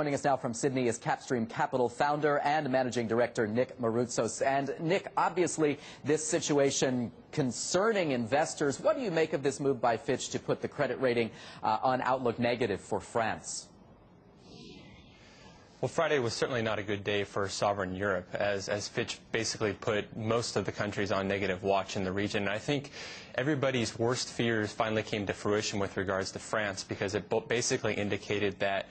Joining us now from Sydney is Kapstream Capital founder and managing director Nick Maroutsos. And Nick, obviously this situation concerning investors. What do you make of this move by Fitch to put the credit rating on outlook negative for France? Well, Friday was certainly not a good day for sovereign Europe, as Fitch basically put most of the countries on negative watch in the region. And I think everybody's worst fears finally came to fruition with regards to France, because it basically indicated that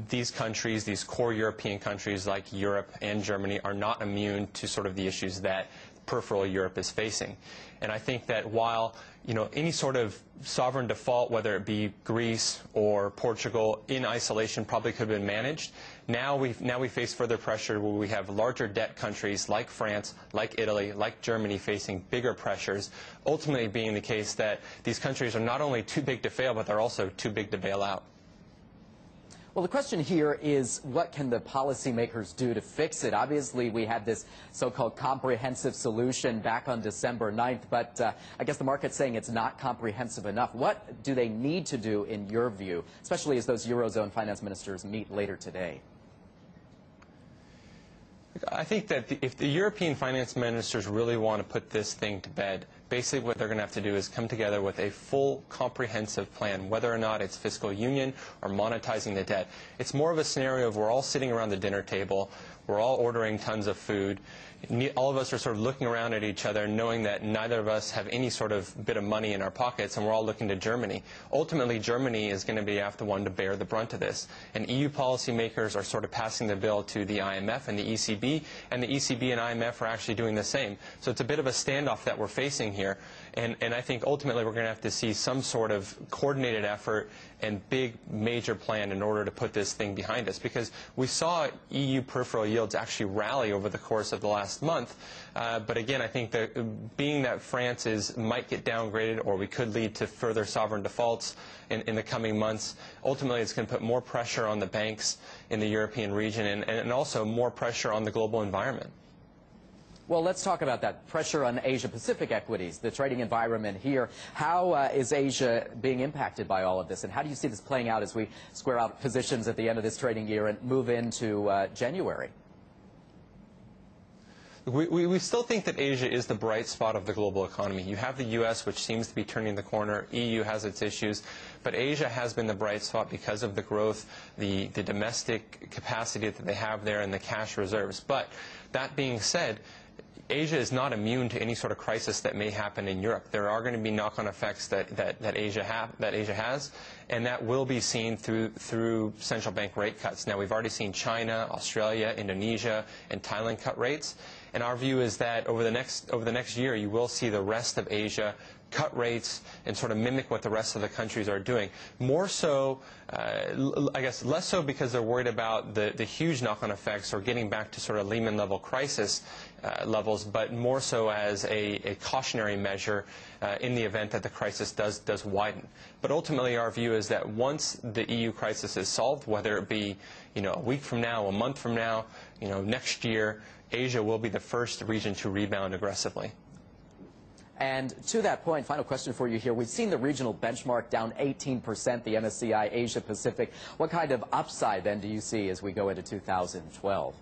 these countries, these core European countries like Europe and Germany, are not immune to sort of the issues that peripheral Europe is facing. And I think that while any sort of sovereign default, whether it be Greece or Portugal, in isolation probably could have been managed, now we face further pressure where we have larger debt countries like France, like Italy, like Germany facing bigger pressures, ultimately being the case that these countries are not only too big to fail, but they're also too big to bail out. Well, the question here is, what can the policymakers do to fix it? Obviously, we had this so-called comprehensive solution back on December 9th, but I guess the market's saying it's not comprehensive enough. What do they need to do, in your view, especially as those Eurozone finance ministers meet later today? I think that if the European finance ministers really want to put this thing to bed, basically what they're going to have to do is come together with a full, comprehensive plan, whether or not it's fiscal union or monetizing the debt. It's more of a scenario of we're all sitting around the dinner table, we're all ordering tons of food, all of us are sort of looking around at each other, knowing that neither of us have any sort of bit of money in our pockets, and we're all looking to Germany. Ultimately, Germany is going to be the one to bear the brunt of this. And EU policymakers are sort of passing the bill to the IMF and the ECB, and the ECB and IMF are actually doing the same. So it's a bit of a standoff that we're facing here. And I think ultimately we're going to have to see some sort of coordinated effort and big major plan in order to put this thing behind us, because we saw EU peripheral yields actually rally over the course of the last month. But again, I think that being that France might get downgraded, or we could lead to further sovereign defaults in the coming months, ultimately it's going to put more pressure on the banks in the European region and also more pressure on the global environment. Well, let's talk about that pressure on Asia-Pacific equities, the trading environment here. How is Asia being impacted by all of this, and how do you see this playing out as we square out positions at the end of this trading year and move into January? We still think that Asia is the bright spot of the global economy. You have the U.S., which seems to be turning the corner. EU has its issues. But Asia has been the bright spot because of the growth, the domestic capacity that they have there, and the cash reserves. But that being said, Asia is not immune to any sort of crisis that may happen in Europe. There are going to be knock-on effects that Asia has, and that will be seen through central bank rate cuts. Now, we've already seen China, Australia, Indonesia, and Thailand cut rates. And our view is that over the next year, you will see the rest of Asia cut rates and sort of mimic what the rest of the countries are doing. More so, I guess less so because they're worried about the huge knock-on effects or getting back to sort of Lehman-level crisis levels, but more so as a cautionary measure in the event that the crisis does widen. But ultimately, our view is that once the EU crisis is solved, whether it be a week from now, a month from now, next year, Asia will be the first region to rebound aggressively. And to that point, final question for you here. We've seen the regional benchmark down 18%, the MSCI Asia Pacific. What kind of upside then do you see as we go into 2012?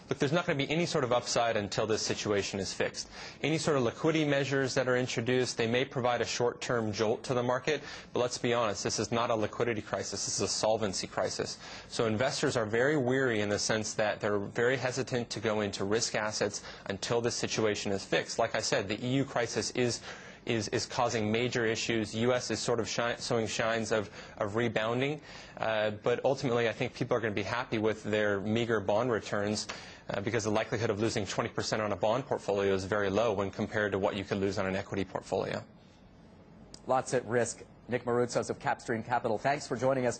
Look, there's not going to be any sort of upside until this situation is fixed. Any sort of liquidity measures that are introduced, they may provide a short-term jolt to the market, but let's be honest, this is not a liquidity crisis, this is a solvency crisis. So investors are very weary in the sense that they're very hesitant to go into risk assets until this situation is fixed. Like I said, the EU crisis is causing major issues. U.S. is sort of showing signs of rebounding. But ultimately, I think people are going to be happy with their meager bond returns because the likelihood of losing 20% on a bond portfolio is very low when compared to what you could lose on an equity portfolio. Lots at risk. Nick Maroutsos of Kapstream Capital, thanks for joining us.